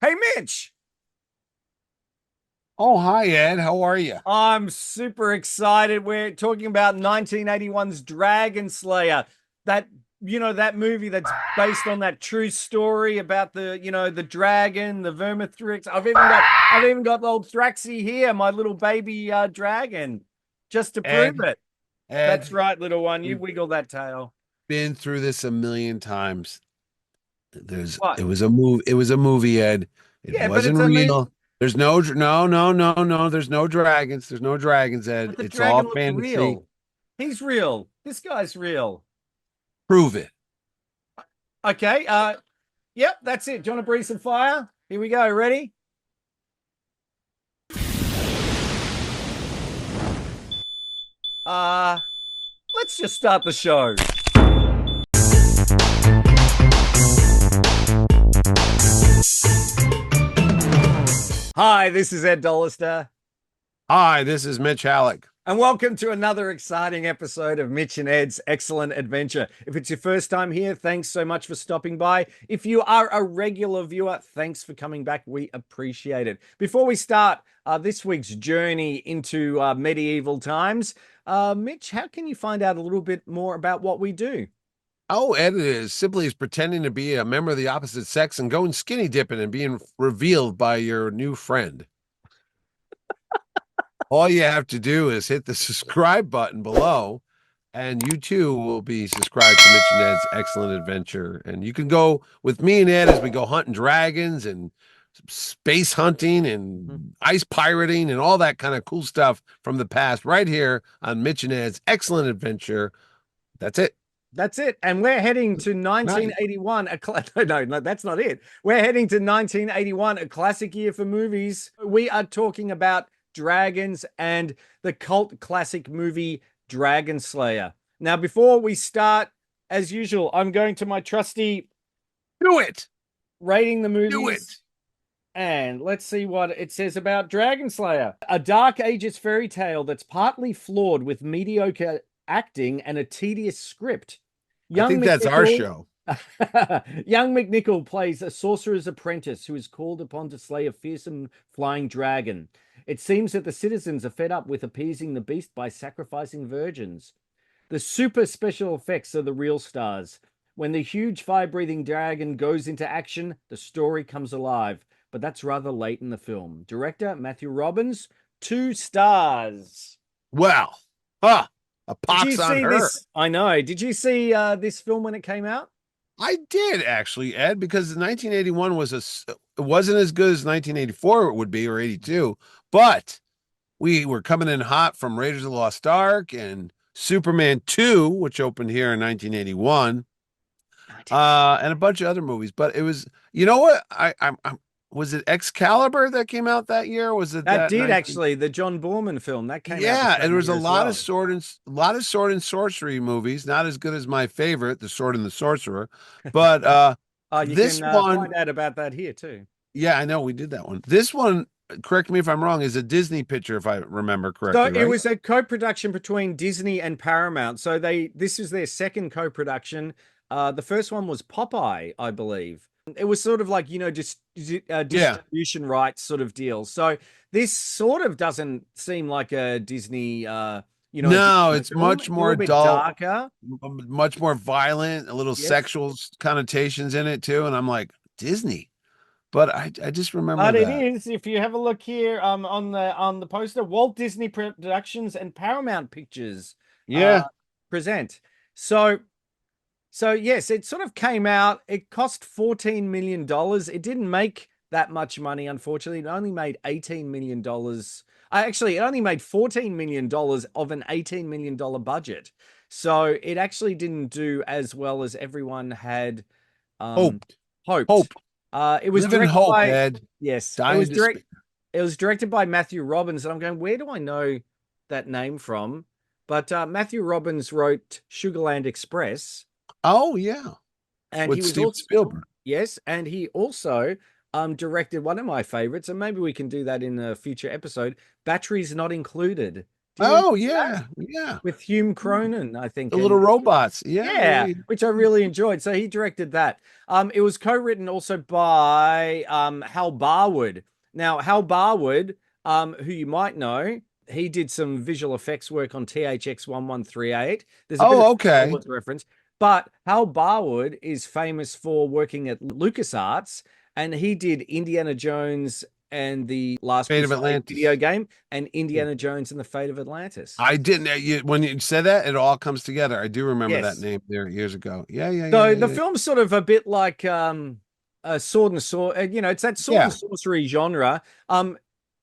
Hey, Mitch, Oh, hi, Ed. How are you? I'm super excited. We're talking about 1981's Dragonslayer. That, that movie that's based on that true story about the dragon, the Vermithrax. I've even got old Thraxy here, my little baby dragon, just to prove Ed, it. That's Ed, right, little one. You we've wiggle that tail. been through this a million times. There's, What? it was a movie. It was a movie, Ed. It Yeah, but wasn't it's a movie. real. There's no, no, no, no, no. There's no dragons. There's no dragons, Ed. But the It's all dragon looks fantasy. real. He's real. This guy's real. Prove it. Okay. Yep, that's it. Do you want to breathe some fire? Here we go. Ready? Uh, let's just start the show. Hi, this is Ed Dollister, Hi, this is Mitch Halleck. and welcome to another exciting episode of Mitch and Ed's Excellent Adventure. If it's your first time here, thanks so much for stopping by. If you are a regular viewer, thanks for coming back. We appreciate it. Before we start this week's journey into medieval times, Mitch, how can you find out a little bit more about what we do? Oh, Ed is simply is pretending to be a member of the opposite sex and going skinny dipping and being revealed by your new friend. All you have to do is hit the subscribe button below, and you too will be subscribed to Mitch and Ed's Excellent Adventure. And you can go with me and Ed as we go hunting dragons and space hunting and ice pirating and all that kind of cool stuff from the past right here on Mitch and Ed's Excellent Adventure. That's it. That's it. And we're heading to Night. 1981. No, that's not it. We're heading to 1981, a classic year for movies. We are talking about dragons and the cult classic movie Dragon Slayer. Now, before we start, as usual, I'm going to my trusty Do it. rating the Do it. movies. And let's see what it says about Dragon Slayer. A Dark Ages fairy tale that's partly flawed with mediocre acting and a tedious script. I Young think that's our MacNicol, show. young MacNicol plays a sorcerer's apprentice who is called upon to slay a fearsome flying dragon. It seems that the citizens are fed up with appeasing the beast by sacrificing virgins. The super special effects are the real stars. When the huge fire-breathing dragon goes into action, the story comes alive. But that's rather late in the film. Director Matthew Robbins, 2 stars. Well, huh, a Did you pox on see her. this? I know. Did you see this film when it came out? I did actually, Ed, because 1981 it wasn't as good as 1984 would be or 82, but we were coming in hot from Raiders of the Lost Ark and Superman 2, which opened here in 1981, 1980. and a bunch of other movies. But it was, you know what? I'm was it Excalibur that came out that year? Or was it That that did 19? actually, the John Boorman film, that came out the Yeah, and there same was year a as lot of well. sword and sorcery movies. Not as good as my favorite, The Sword and the Sorcerer, but You this can one, find out about that here too. yeah, I know we did that one. This one, correct me if I'm wrong, is a Disney picture, if I remember So correctly, it right? was a co-production between Disney and Paramount. So this is their second co-production. The first one was Popeye, I believe. It was sort of like, just Yeah. distribution rights sort of deal. So this sort of doesn't seem like a Disney, a No, Disney it's film. much It's a more little bit adult, darker. much more violent, a little Yes. sexual connotations in it too. And I'm like, Disney. But I just remember But it that. is, if you have a look here, on the poster, Walt Disney Productions and Paramount Pictures Yeah. present. So So yes, it sort of came out. It cost $14 million. It didn't make that much money, unfortunately. It only made $18 million. Actually, it only made $14 million of an $18 million budget. So it actually didn't do as well as everyone had um, Hope. hoped. Hope. It was Live in directed hope, by Ed. yes, Die in despair. it was directed by Matthew Robbins, and I'm going, where do I know that name from? But Matthew Robbins wrote Sugarland Express, Oh yeah. and he With was Steven also Spielberg. yes, and he also directed one of my favorites, and maybe we can do that in a future episode. Batteries Not Included. Do you remember Oh that? yeah, yeah. With Hume Cronin, I think, The little and robots. Yeah, yeah, yeah. which I really enjoyed. So he directed that. It was co-written also by Hal Barwood. Now, Hal Barwood, who you might know, he did some visual effects work on THX 1138. There's a bit of Oh, Star okay. Wars reference, but Hal Barwood is famous for working at LucasArts, and he did Indiana Jones and the Last Fate of Crusade video Atlantis. game and Yeah. Indiana Jones and the Fate of Atlantis. I didn't. When you said that, it all comes together. I do remember that Yes. name there years ago. Yeah, yeah, yeah, So yeah, the yeah. film's sort of a bit like a sword and sword, it's that sword and Yeah. sorcery genre.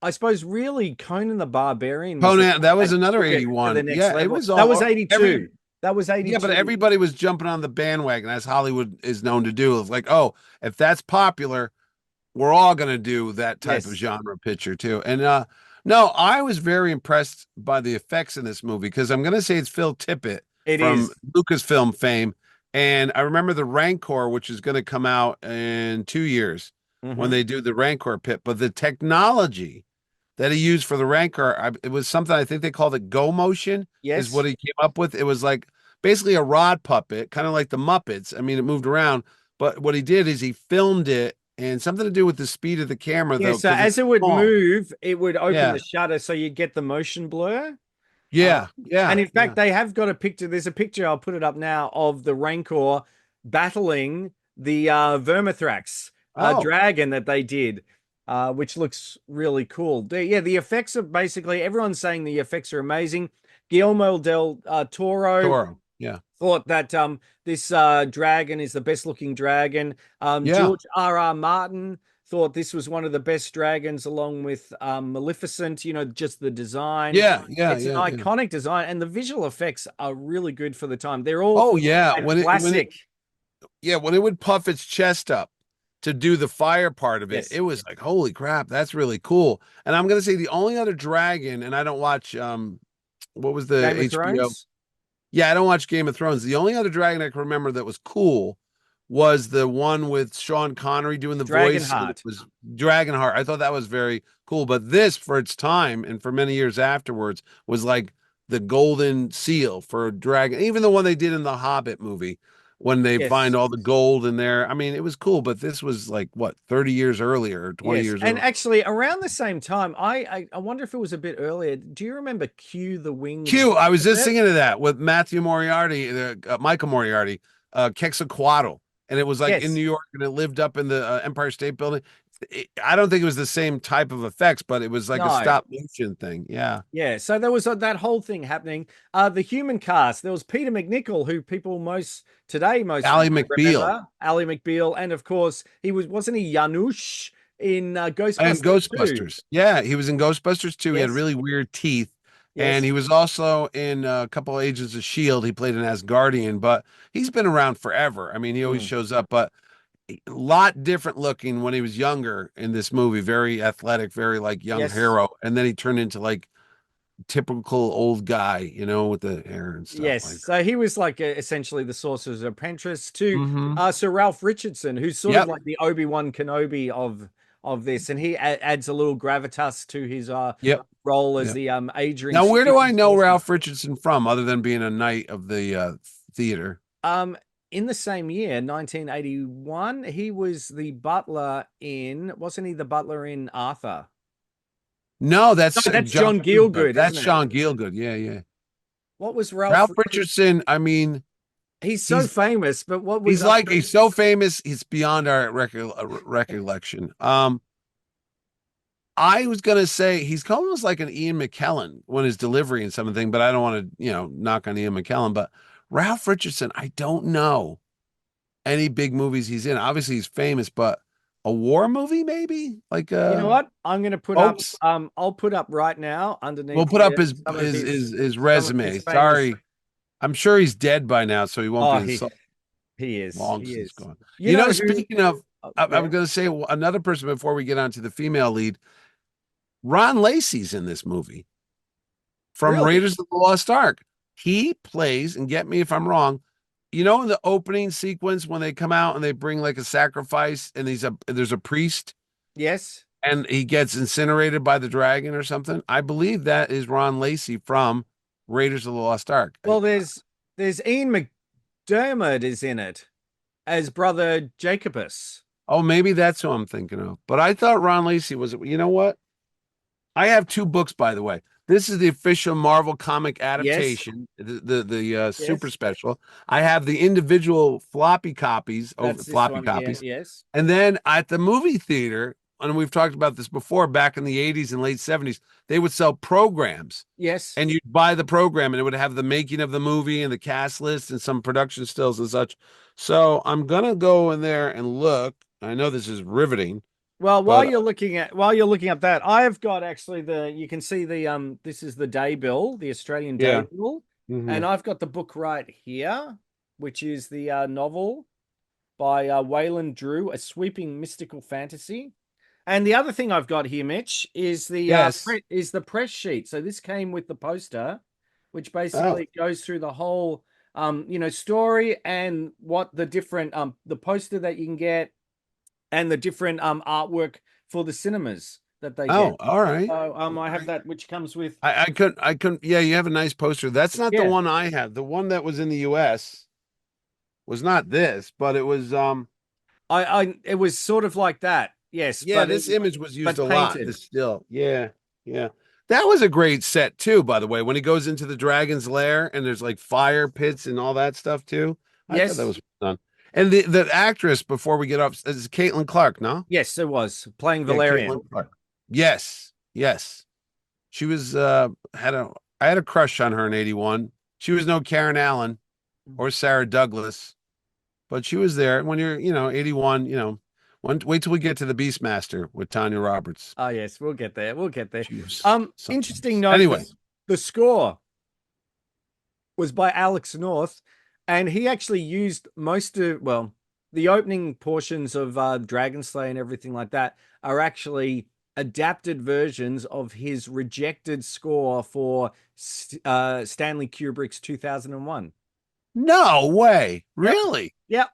I suppose really Conan the Barbarian was the Conan, that was that another took it to the 81. next Yeah, it level. was That was all every 82. That was yeah, but 82. everybody was jumping on the bandwagon as Hollywood is known to do. It's like, oh, if that's popular, we're all going to do that type of Yes, genre picture too. And no, I was very impressed by the effects in this movie because I'm going to say it's Phil Tippett it from is. Lucasfilm fame. And I remember the Rancor, which is going to come out in 2 years when Hmm. they do the Rancor pit. But the technology that he used for the Rancor, it was something I think they called it Go Motion, is what Yes. he came up with. It was like basically a rod puppet, kind of like the Muppets. I mean, it moved around, but what he did is he filmed it and something to do with the speed of the camera, Yeah, though, so because it's as it would small. move, it would open the Yeah, shutter so you get the motion blur. Uh, yeah, yeah, and in fact, yeah. they have got a picture. There's a picture, I'll put it up now, of the Rancor battling the Vermithrax Oh, dragon that they did, which looks really cool. Yeah, the effects are basically, everyone's saying the effects are amazing. Guillermo del Toro Toro. Yeah, thought that this dragon is the best looking dragon. yeah, George R. R. Martin thought this was one of the best dragons, along with Maleficent. Just the design. yeah, yeah, It's an yeah, yeah. iconic design, and the visual effects are really good for the time. They're all Oh, yeah. that When it classic. yeah, when it would puff its chest up to do the fire part of it, Yes, it was like, holy crap, that's really cool. And I'm gonna say the only other dragon, and I don't watch what was the Game of HBO? Thrones, Yeah, I don't watch Game of Thrones. The only other dragon I can remember that was cool was the one with Sean Connery doing the voice. And it Dragonheart. was Dragonheart. I thought that was very cool. But this, for its time and for many years afterwards, was like the golden seal for dragon. Even the one they did in the Hobbit movie when they find Yes. all the gold in there. I mean, it was cool, but this was like what, 30 years earlier or 20 Yes, years and earlier. actually around the same time, I wonder if it was a bit earlier. Do you remember Q the Winged Q, I was just Buffet? singing to that with Matthew Moriarty, Michael Moriarty, Quetzalcoatl, and it was like in New Yes. York, and it lived up in the Empire State Building. I don't think it was the same type of effects, but it was like a No. stop motion thing. Yeah, Yeah, so there was that whole thing happening. The human cast, there was Peter MacNicol, who people most Ally McBeal remember, Ally McBeal, and of course wasn't he Janusz in and Ghostbusters 2? Ghostbusters. Yeah, he was in Ghostbusters too. He had Yes, really weird teeth. And yes. he was also in a couple of Agents of Shield. He played an Asgardian, but he's been around forever. I mean, he always Mm, shows up, but a lot different looking when he was younger in this movie. Very athletic, very like young yes, hero, and then he turned into like typical old guy, with the hair and stuff yes. like that. So he was like essentially the Sorcerer's Apprentice to Mm-hmm. Sir Ralph Richardson, who's sort of Yep. like the Obi-Wan Kenobi of this, and he adds a little gravitas to his Yep. role as Yep. the aging Now, where do I student know sorcerer. Ralph Richardson from, other than being a knight of the theater? Um, in the same year, 1981, he was the butler wasn't he the butler in Arthur? No, No, that's that's John John Gielgud. Gielgud, That's isn't it? Sean Gielgud. Yeah, yeah. What was Ralph? Ralph Richardson. I mean, He's so he's famous, but what was he's like he's so famous. He's beyond our recollection. I was gonna say he's almost like an Ian McKellen when his delivery and something, but I don't want to, knock on Ian McKellen. But Ralph Richardson, I don't know any big movies he's in. Obviously, he's famous, but a war movie, maybe like You know what? I'm going to put up. Oaks. I'll put up right now We'll underneath put up here his some of his his his his some of his resume. famous. Sorry, I'm sure he's dead by now, so he won't be Oh, in he so he is. long He since is. gone. You know who? Speaking of, I'm Yeah, going to say another person before we get on to the female lead. Ron Lacey's in this movie from really? Raiders of the Lost Ark. He plays, and get me if I'm wrong, in the opening sequence when they come out and they bring like a sacrifice and there's a priest. Yes. and he gets incinerated by the dragon or something. I believe that is Ron Lacey from Raiders of the Lost Ark. Well, there's Ian McDermott is in it as brother Jacobus. Oh, maybe that's who I'm thinking of. But I thought Ron Lacey was. You know what? I have two books, by the way. This is the official Marvel comic Yes, adaptation, the super yes. special. I have the individual floppy copies, over That's this floppy one here. copies, Yes. and then at the movie theater, and we've talked about this before, back in the 80s and late 70s, they would sell programs, Yes. and you'd buy the program, and it would have the making of the movie and the cast list and some production stills and such. So I'm gonna go in there and look. I know this is riveting, Well, but while you're looking up that, I've got actually you can see the this is the day bill, the Australian day yeah. bill, Hmm. and I've got the book right here, which is the novel by Wayland Drew, a sweeping mystical fantasy. And the other thing I've got here, Mitch, is Yes. the press sheet. So this came with the poster, which Oh. basically goes through the whole story and what the different the poster that you can get and the different artwork for the cinemas that they Oh, get. all right. So All I have right. that which comes with I couldn't. Yeah, you have a nice poster. That's not the yeah. one I have. The one that was in the US was not this, but it was I it was sort of like that. Yes, yeah, this image was used but a lot. painted. This still. Yeah. Yeah. That was a great set too, by the way, when he goes into the dragon's lair and there's like fire pits and all that stuff too. I thought that Yes. was done. And the actress before we get off is Caitlin Clark, no? Yes, it was playing Yeah, Valerian. Caitlin Clark. Yes. Yes. She was had a I had a crush on her in 81. She was no Karen Allen or Sarah Douglas, but she was there. When you're, 81, wait till we get to the Beastmaster with Tanya Roberts. Oh yes, we'll get there. We'll get there. She was something Interesting else. note, Anyway, the score was by Alex North, and he actually used the opening portions of Dragonslayer and everything like that are actually adapted versions of his rejected score for Stanley Kubrick's 2001. no way. Yep. Really? Yep.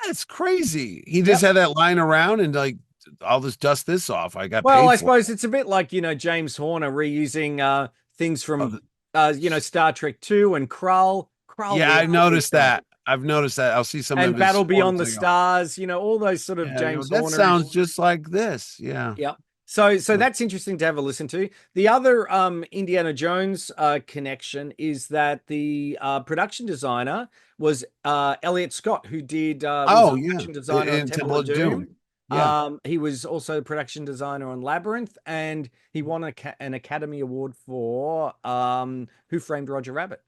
That's crazy. He just Yep. had that lying around and like, I'll just dust this off. I got Well, paid I for it. suppose it's a bit like, James Horner reusing things Oh, from Star Trek 2 and Krull. Krull yeah, I've lovely noticed film. that. I've noticed that. I'll see some of And his Battle Beyond scores. the I go, Stars, all those sort of yeah, James that Hornerish. sounds just like this. Yeah. Yeah. So that's interesting to have a listen to. The other Indiana Jones connection is that the production designer was Elliot Scott, who did was a Oh, yeah. production designer on In Temple Temple of of Doom. Doom. Yeah. He was also the production designer on Labyrinth, and he won an Academy Award for Who Framed Roger Rabbit.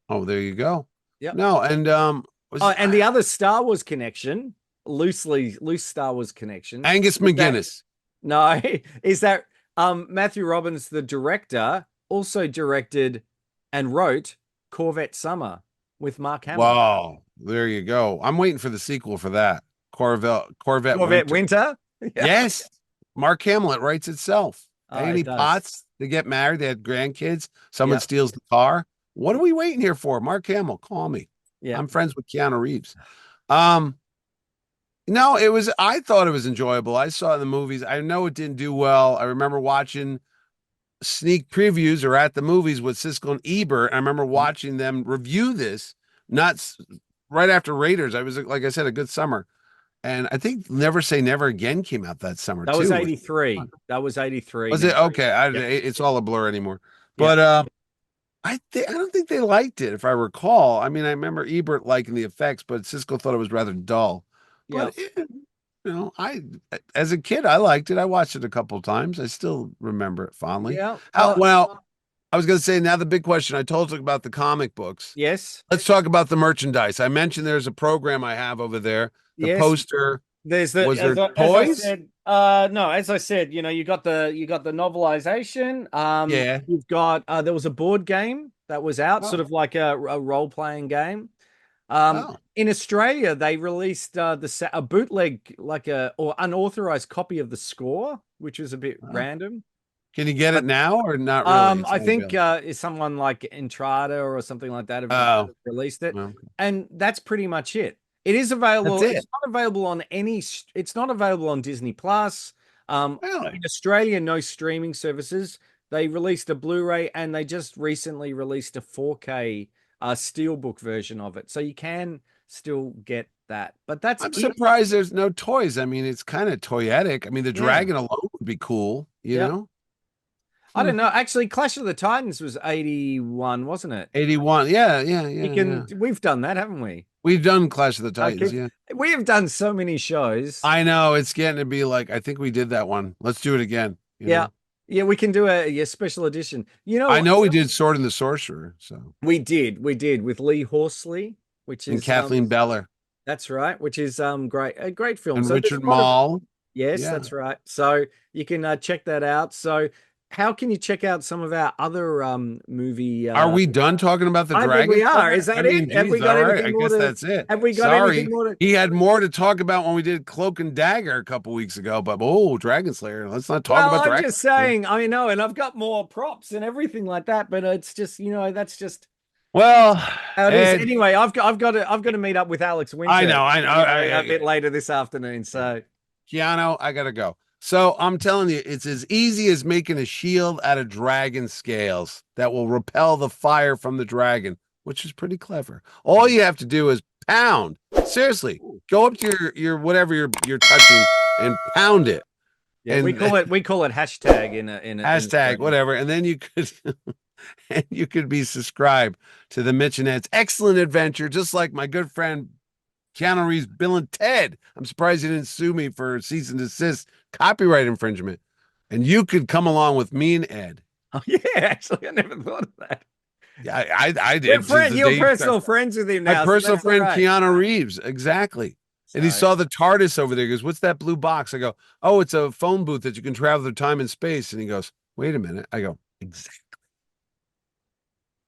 Oh, there you go. Yep. No, and was Oh, and the other Star Wars connection, loose Star Wars connection, Angus is that McGinnis. no, is that Matthew Robbins, the director, also directed and wrote Corvette Summer with Mark Hamill. Wow, there you go. I'm waiting for the sequel for that. Corvette Corvette Winter. Winter? Yeah. Yes. Mark Hamill, it writes itself. It Annie does. Potts, they get married, they had grandkids, someone Yep. steals the car. What are we waiting here for? Mark Hamill, call me. Yeah. I'm friends with Keanu Reeves. Um, no, I thought it was enjoyable. I saw it in the movies. I know it didn't do well. I remember watching sneak previews or at the movies with Siskel and Ebert. I remember watching them review this, not right after Raiders. I was, like I said, a good summer. And I think Never Say Never Again came out that summer That was too. 83. That was 83. Was it? Okay. Yep. It's all a blur anymore. Yep. But I don't think they liked it, if I recall. I mean, I remember Ebert liking the effects, but Siskel thought it was rather dull. Yep. But I as a kid I liked it. I watched it a couple of times. I still remember it fondly. Yeah. Well, I was going to say, now the big question. I told you about the comic books. Yes. Let's talk about the merchandise. I mentioned there's a program I have over there. The Yes. poster. Was there as I toys? said, no, as I said, you got the novelization. Yeah. You've got there was a board game that was out, sort Oh. of like a role-playing game. Oh. In Australia, they released a bootleg, or unauthorized copy of the score, which was a bit Oh. random. Can you get it But, now or not really? I think is someone like Entrada or something like that have released it, Well, and that's pretty much it. It is available. that's it. It's not available on Disney Plus. Really? In Australia, no streaming services. They released a Blu-ray and they just recently released a 4K steelbook version of it. So you can still get that. But that's I'm surprised there's no toys. I mean, it's kind of toyetic. I mean, the yeah. dragon alone would be cool, you Yeah. know? I don't know. Actually, Clash of the Titans was 81, wasn't it? 81. Yeah, You yeah. can we've done that, haven't we? We've done Clash of the Titans, Okay. yeah. We have done so many shows. I know it's getting to be like, I think we did that one. Let's do it again. You Yeah. know? Yeah, we can do a special edition. You know I what? know we did Sword and the Sorcerer, so We did with Lee Horsley, which and is Kathleen Beller that's right, which is great, a great film. and So there's Richard a lot of Mall. yes, Yeah. that's right. So you can check that out. So how can you check out some of our other movie Are we done talking about the I think dragon? we are. Is that it? Have we geez, got all right. anything I more guess to that's it. have we got Sorry, anything more to he had more to talk about when we did Cloak and Dagger a couple weeks ago. But Dragonslayer. Let's not talk well, about I'm Dragon. just saying, I know, and I've got more props and everything like that, but it's just, that's just Well, how it Ed, is. Anyway, I've got to meet up with Alex Winter. I know. A bit later this afternoon. So Keanu, I gotta go. So I'm telling you, it's as easy as making a shield out of dragon scales that will repel the fire from the dragon, which is pretty clever. All you have to do is pound. Seriously, go up to your whatever you're touching and pound it. yeah, and we call it hashtag in a hashtag whatever, and then you could and you could be subscribed to the Mitch and Ed's excellent adventure, just like my good friend Keanu Reeves, Bill and Ted. I'm surprised you didn't sue me for cease and desist copyright infringement. And you could come along with me and Ed. Oh yeah, actually, I never thought of that. Yeah, I did. You're personal friends with him now. My personal so friend right. Keanu Reeves, exactly. And he saw the TARDIS over there. He goes, "What's that blue box?" I go, "Oh, it's a phone booth that you can travel through time and space." And he goes, "Wait a minute." I go, "Exactly."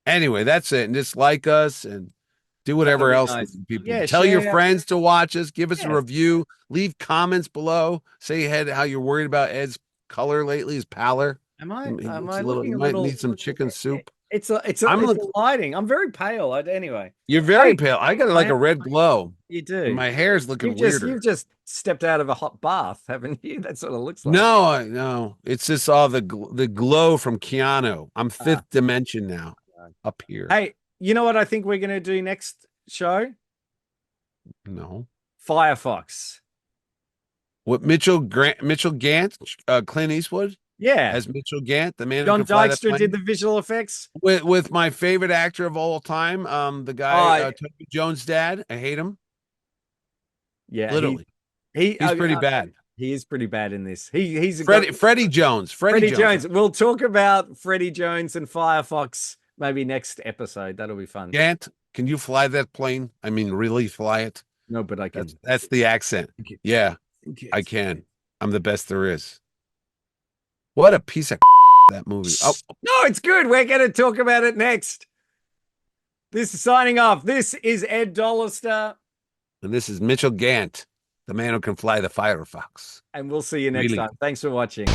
Anyway, that's it. And just like us and do whatever else nice. people Yeah, tell your share. friends to watch us. Give us a Yeah. review. Leave comments below. Say ahead how you're worried about Ed's color lately, his pallor. Am I He might need some chicken soup. It's a lighting. I'm very pale. Anyway, You're very Hey, pale. I got like a red glow. you do. And my hair's looking weirder. You've just stepped out of a hot bath, haven't you? That's what it looks like. No. It's just all the glow from Keanu. I'm fifth dimension now, up here. Hey, you know what I think we're going to do next show? No. Firefox. What Mitchell Gant, Clint Eastwood? Yeah. As Mitchell Gant, the man John who can fly that Dykstra plane? did the visual effects. With my favorite actor of all time, the guy Toby Jones' dad. I hate him. Yeah, literally. He's pretty bad. He is pretty bad in this. He's Freddie Jones. Freddie Jones. We'll talk about Freddie Jones and Firefox maybe next episode. That'll be fun. Gant, can you fly that plane? I mean, really fly it? No, but I can. That's the accent. Yeah, I can. I'm the best there is. What a piece of that movie. Oh no, it's good. We're going to talk about it next. This is signing off. This is Ed Dollister. And this is Mitchell Gant, the man who can fly the Firefox. And we'll see you next time. Thanks for watching.